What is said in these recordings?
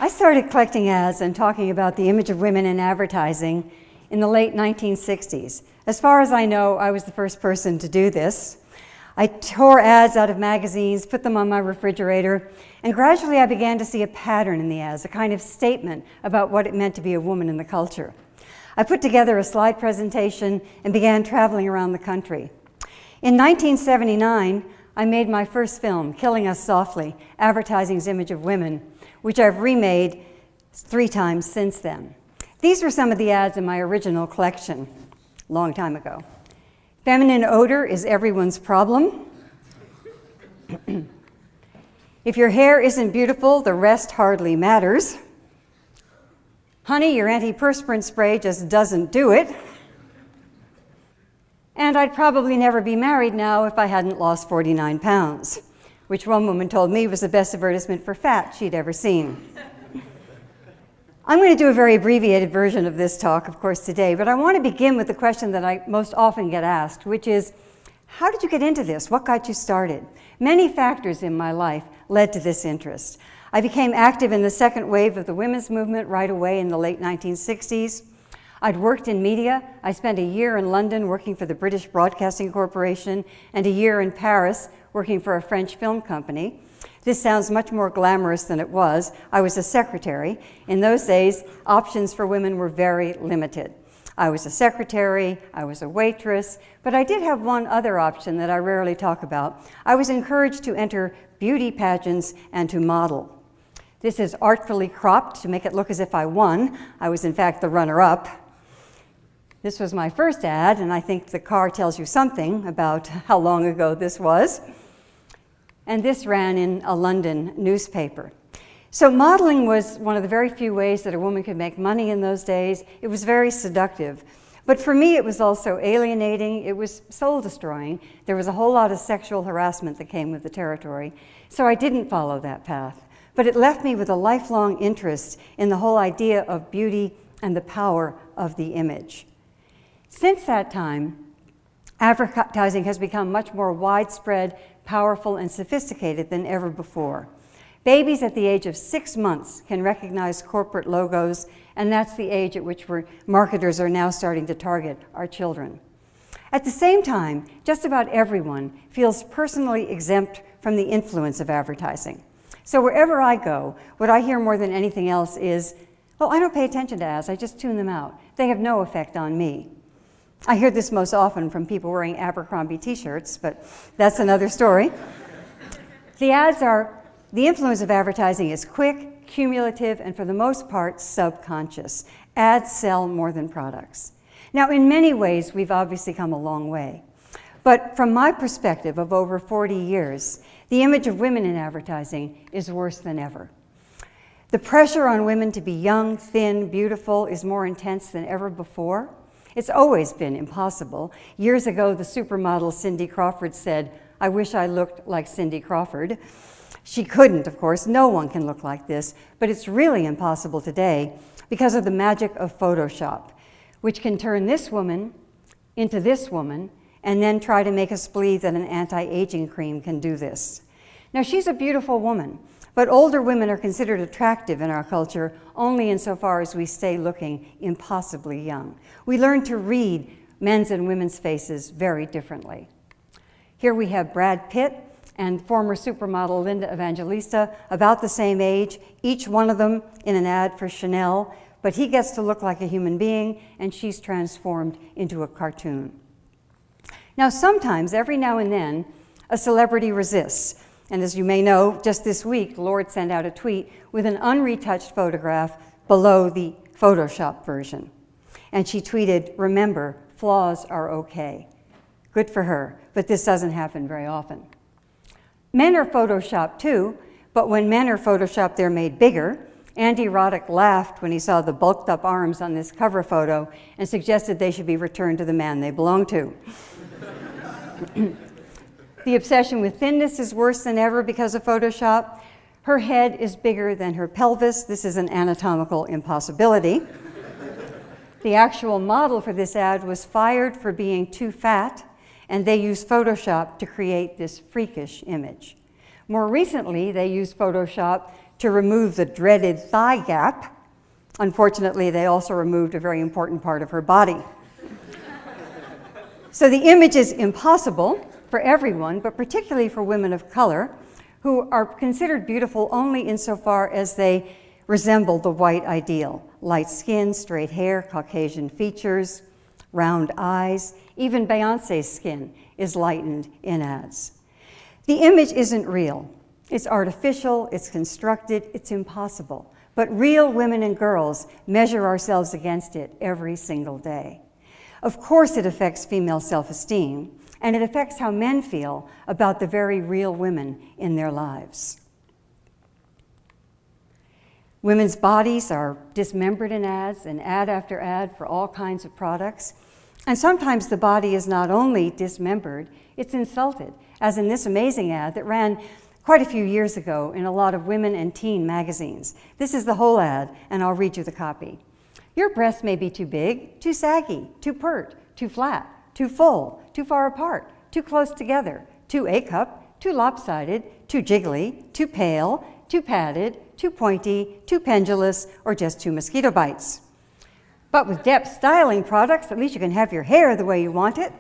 I started collecting ads and talking about the image of women in advertising in the late 1960s. As far as I know, I was the first person to do this. I tore ads out of magazines, put them on my refrigerator, and gradually I began to see a pattern in the ads, a kind of statement about what it meant to be a woman in the culture. I put together a slide presentation and began traveling around the country. In 1979, I made my first film, Killing Us Softly, Advertising's Image of Women, which I've remade 3 times since then. These were some of the ads in my original collection, a long time ago. Feminine odor is everyone's problem. If your hair isn't beautiful, the rest hardly matters. Honey, your antiperspirant spray just doesn't do it. And I'd probably never be married now if I hadn't lost 49 pounds, which one woman told me was the best advertisement for fat she'd ever seen. I'm going to do a very abbreviated version of this talk, of course, today, but I want to begin with the question that I most often get asked, which is, how did you get into this? What got you started? Many factors in my life led to this interest. I became active in the second wave of the women's movement right away in the late 1960s. I'd worked in media. I spent a year in London working for the British Broadcasting Corporation and a year in Paris working for a French film company. This sounds much more glamorous than it was. I was a secretary. In those days, options for women were very limited. I was a secretary, I was a waitress, but I did have one other option that I rarely talk about. I was encouraged to enter beauty pageants and to model. This is artfully cropped to make it look as if I won. I was in fact the runner-up. This was my first ad, and I think the car tells you something about how long ago this was. And this ran in a London newspaper. So modeling was one of the very few ways that a woman could make money in those days. It was very seductive. But for me, it was also alienating. It was soul-destroying. There was a whole lot of sexual harassment that came with the territory. So I didn't follow that path. But it left me with a lifelong interest in the whole idea of beauty and the power of the image. Since that time, advertising has become much more widespread, powerful, and sophisticated than ever before. Babies at the age of 6 months can recognize corporate logos, and that's the age at which marketers are now starting to target our children. At the same time, just about everyone feels personally exempt from the influence of advertising. So wherever I go, what I hear more than anything else is, well, I don't pay attention to ads, I just tune them out. They have no effect on me. I hear this most often from people wearing Abercrombie t-shirts, but that's another story. The influence of advertising is quick, cumulative, and for the most part, subconscious. Ads sell more than products. Now, in many ways, we've obviously come a long way. But from my perspective of over 40 years, the image of women in advertising is worse than ever. The pressure on women to be young, thin, beautiful is more intense than ever before. It's always been impossible. Years ago, the supermodel Cindy Crawford said, "I wish I looked like Cindy Crawford." She couldn't, of course. No one can look like this, but it's really impossible today because of the magic of Photoshop, which can turn this woman into this woman and then try to make us believe that an anti-aging cream can do this. Now, she's a beautiful woman, but older women are considered attractive in our culture only insofar as we stay looking impossibly young. We learn to read men's and women's faces very differently. Here we have Brad Pitt and former supermodel Linda Evangelista, about the same age, each one of them in an ad for Chanel, but he gets to look like a human being and she's transformed into a cartoon. Now sometimes, every now and then, a celebrity resists. And as you may know, just this week, Lorde sent out a tweet with an unretouched photograph below the Photoshop version. And she tweeted, "Remember, flaws are okay." Good for her, but this doesn't happen very often. Men are Photoshopped too, but when men are Photoshopped, they're made bigger. Andy Roddick laughed when he saw the bulked up arms on this cover photo and suggested they should be returned to the man they belong to. The obsession with thinness is worse than ever because of Photoshop. Her head is bigger than her pelvis. This is an anatomical impossibility. The actual model for this ad was fired for being too fat, and they used Photoshop to create this freakish image. More recently, they used Photoshop to remove the dreaded thigh gap. Unfortunately, they also removed a very important part of her body. So the image is impossible for everyone, but particularly for women of color, who are considered beautiful only insofar as they resemble the white ideal. Light skin, straight hair, Caucasian features, round eyes. Even Beyoncé's skin is lightened in ads. The image isn't real. It's artificial, it's constructed, it's impossible. But real women and girls measure ourselves against it every single day. Of course it affects female self-esteem, and it affects how men feel about the very real women in their lives. Women's bodies are dismembered in ads, and ad after ad for all kinds of products. And sometimes the body is not only dismembered, it's insulted, as in this amazing ad that ran quite a few years ago in a lot of women and teen magazines. This is the whole ad, and I'll read you the copy. Your breasts may be too big, too saggy, too pert, too flat, too full, too far apart, too close together, too A-cup, too lopsided, too jiggly, too pale, too padded, too pointy, too pendulous, or just too mosquito bites. But with depth styling products, at least you can have your hair the way you want it.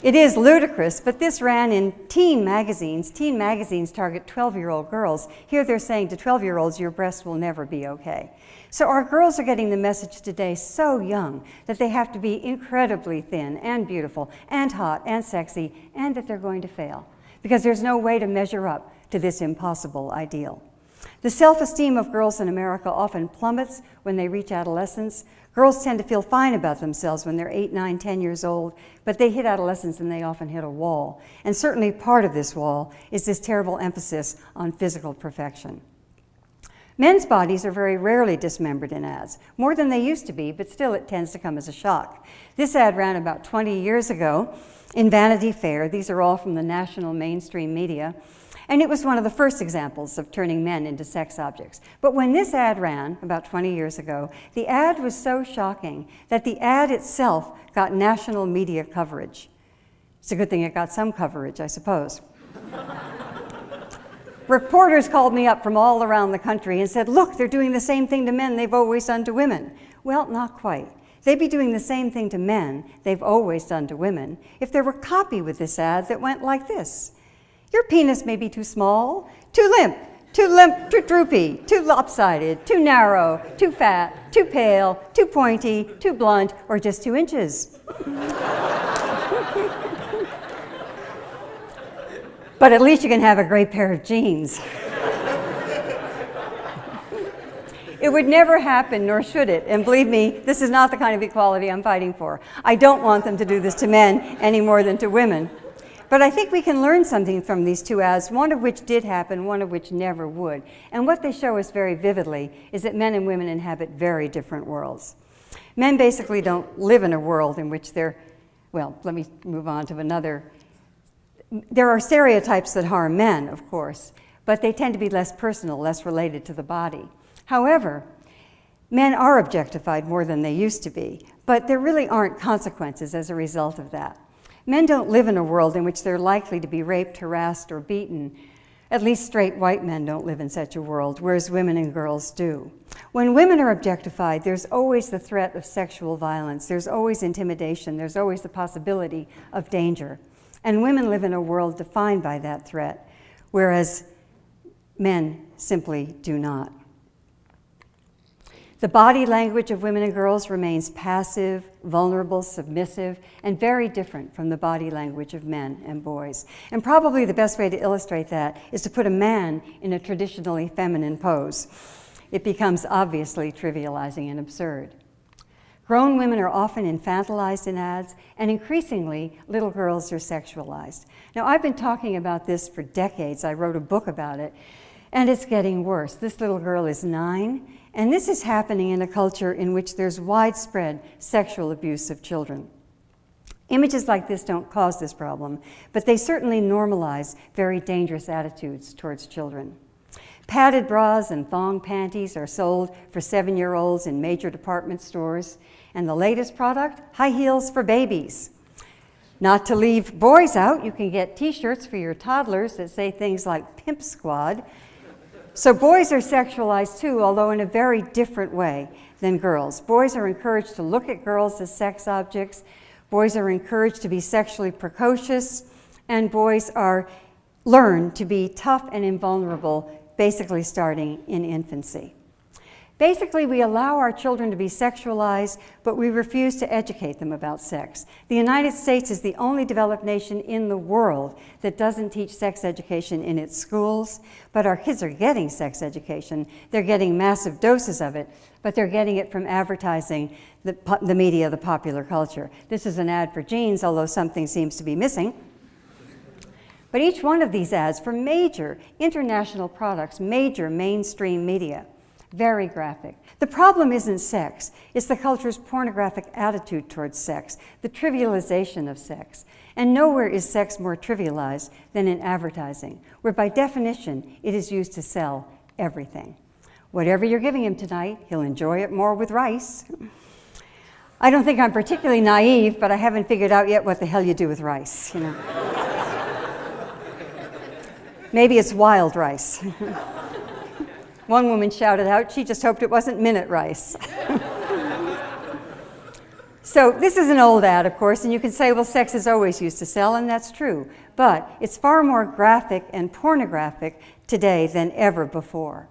It is ludicrous, but this ran in teen magazines. Teen magazines target 12-year-old girls. Here they're saying to 12-year-olds, your breasts will never be okay. So our girls are getting the message today so young that they have to be incredibly thin and beautiful and hot and sexy, and that they're going to fail, because there's no way to measure up to this impossible ideal. The self-esteem of girls in America often plummets when they reach adolescence. Girls tend to feel fine about themselves when they're 8, 9, 10 years old, but they hit adolescence and they often hit a wall. And certainly part of this wall is this terrible emphasis on physical perfection. Men's bodies are very rarely dismembered in ads, more than they used to be, but still it tends to come as a shock. This ad ran about 20 years ago in Vanity Fair. These are all from the national mainstream media. And it was one of the first examples of turning men into sex objects. But when this ad ran, about 20 years ago, the ad was so shocking that the ad itself got national media coverage. It's a good thing it got some coverage, I suppose. Reporters called me up from all around the country and said, look, they're doing the same thing to men they've always done to women. Well, not quite. They'd be doing the same thing to men they've always done to women if there were copy with this ad that went like this. Your penis may be too small, too limp, too droopy, too lopsided, too narrow, too fat, too pale, too pointy, too blunt, or just 2 inches. But at least you can have a great pair of jeans. It would never happen, nor should it. And believe me, this is not the kind of equality I'm fighting for. I don't want them to do this to men any more than to women. But I think we can learn something from these two ads, one of which did happen, one of which never would. And what they show us very vividly is that men and women inhabit very different worlds. Men basically don't live in a world in which they're, well, let me move on to another. There are stereotypes that harm men, of course, but they tend to be less personal, less related to the body. However, men are objectified more than they used to be, but there really aren't consequences as a result of that. Men don't live in a world in which they're likely to be raped, harassed, or beaten. At least straight white men don't live in such a world, whereas women and girls do. When women are objectified, there's always the threat of sexual violence. There's always intimidation. There's always the possibility of danger. And women live in a world defined by that threat, whereas men simply do not. The body language of women and girls remains passive, vulnerable, submissive, and very different from the body language of men and boys. And probably the best way to illustrate that is to put a man in a traditionally feminine pose. It becomes obviously trivializing and absurd. Grown women are often infantilized in ads, and increasingly, little girls are sexualized. Now, I've been talking about this for decades. I wrote a book about it, and it's getting worse. This little girl is 9, and this is happening in a culture in which there's widespread sexual abuse of children. Images like this don't cause this problem, but they certainly normalize very dangerous attitudes towards children. Padded bras and thong panties are sold for 7-year-olds in major department stores, and the latest product, high heels for babies. Not to leave boys out, you can get t-shirts for your toddlers that say things like Pimp Squad. So boys are sexualized too, although in a very different way than girls. Boys are encouraged to look at girls as sex objects. Boys are encouraged to be sexually precocious, and boys are learned to be tough and invulnerable, basically starting in infancy. Basically, we allow our children to be sexualized, but we refuse to educate them about sex. The United States is the only developed nation in the world that doesn't teach sex education in its schools, but our kids are getting sex education. They're getting massive doses of it, but they're getting it from advertising, the media, the popular culture. This is an ad for jeans, although something seems to be missing. But each one of these ads for major international products, major mainstream media, very graphic. The problem isn't sex, it's the culture's pornographic attitude towards sex, the trivialization of sex. And nowhere is sex more trivialized than in advertising, where by definition it is used to sell everything. Whatever you're giving him tonight, he'll enjoy it more with rice. I don't think I'm particularly naive, but I haven't figured out yet what the hell you do with rice, you know. Maybe it's wild rice. One woman shouted out, she just hoped it wasn't minute rice. So this is an old ad, of course, and you can say, well, sex is always used to sell, and that's true. But it's far more graphic and pornographic today than ever before.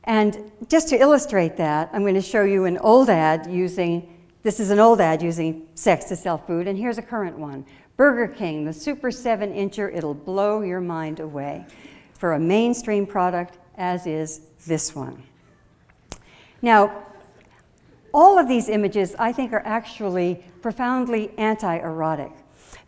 And just to illustrate that, I'm going to show you an old ad this is an old ad using sex to sell food, and here's a current one. Burger King, the Super 7-incher, it'll blow your mind away. For a mainstream product, as is this one. Now, all of these images, I think, are actually profoundly anti-erotic,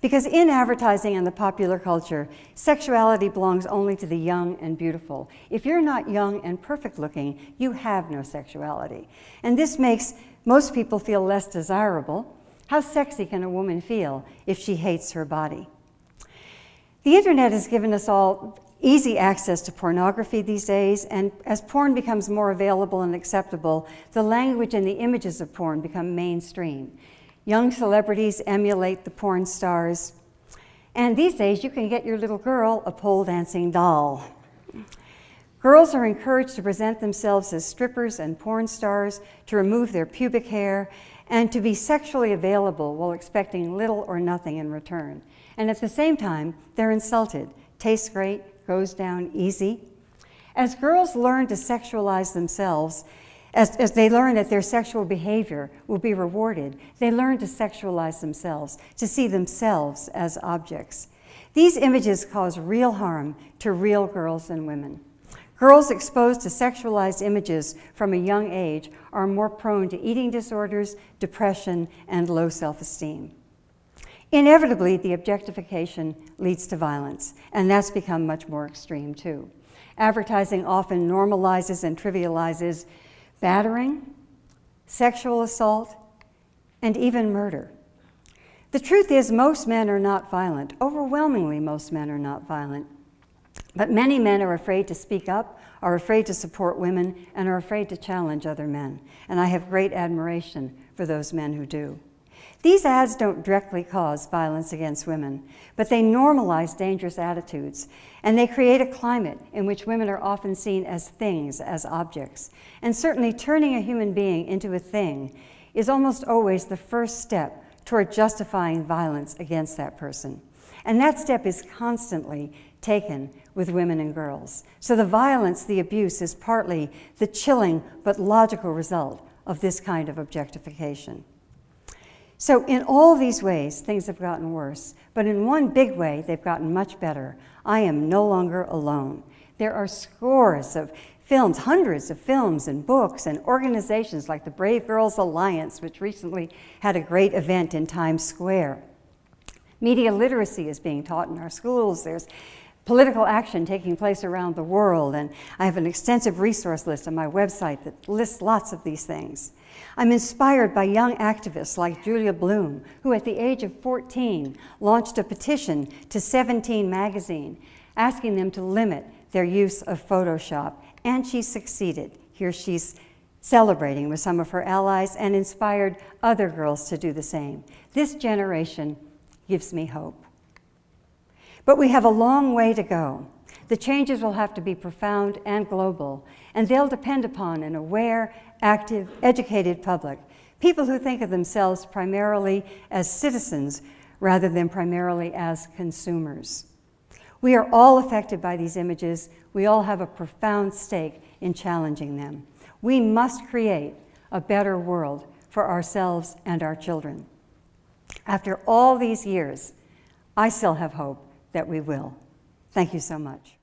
because in advertising and the popular culture, sexuality belongs only to the young and beautiful. If you're not young and perfect looking, you have no sexuality. And this makes most people feel less desirable. How sexy can a woman feel if she hates her body? The internet has given us all easy access to pornography these days, and as porn becomes more available and acceptable, the language and the images of porn become mainstream. Young celebrities emulate the porn stars, and these days you can get your little girl a pole dancing doll. Girls are encouraged to present themselves as strippers and porn stars, to remove their pubic hair, and to be sexually available while expecting little or nothing in return. And at the same time, they're insulted. Tastes great, goes down easy. As girls learn to sexualize themselves, as they learn that their sexual behavior will be rewarded, they learn to sexualize themselves, to see themselves as objects. These images cause real harm to real girls and women. Girls exposed to sexualized images from a young age are more prone to eating disorders, depression, and low self-esteem. Inevitably, the objectification leads to violence, and that's become much more extreme too. Advertising often normalizes and trivializes battering, sexual assault, and even murder. The truth is, most men are not violent. Overwhelmingly, most men are not violent. But many men are afraid to speak up, are afraid to support women, and are afraid to challenge other men. And I have great admiration for those men who do. These ads don't directly cause violence against women, but they normalize dangerous attitudes, and they create a climate in which women are often seen as things, as objects. And certainly turning a human being into a thing is almost always the first step toward justifying violence against that person. And that step is constantly taken with women and girls. So the violence, the abuse, is partly the chilling but logical result of this kind of objectification. So in all these ways, things have gotten worse, but in one big way, they've gotten much better. I am no longer alone. There are scores of films, hundreds of films and books and organizations like the Brave Girls Alliance, which recently had a great event in Times Square. Media literacy is being taught in our schools. There's political action taking place around the world, and I have an extensive resource list on my website that lists lots of these things. I'm inspired by young activists like Julia Bloom, who at the age of 14 launched a petition to 17 magazine, asking them to limit their use of Photoshop, and she succeeded. Here she's celebrating with some of her allies and inspired other girls to do the same. This generation gives me hope. But we have a long way to go. The changes will have to be profound and global, and they'll depend upon an aware, active, educated public, people who think of themselves primarily as citizens rather than primarily as consumers. We are all affected by these images. We all have a profound stake in challenging them. We must create a better world for ourselves and our children. After all these years, I still have hope that we will. Thank you so much.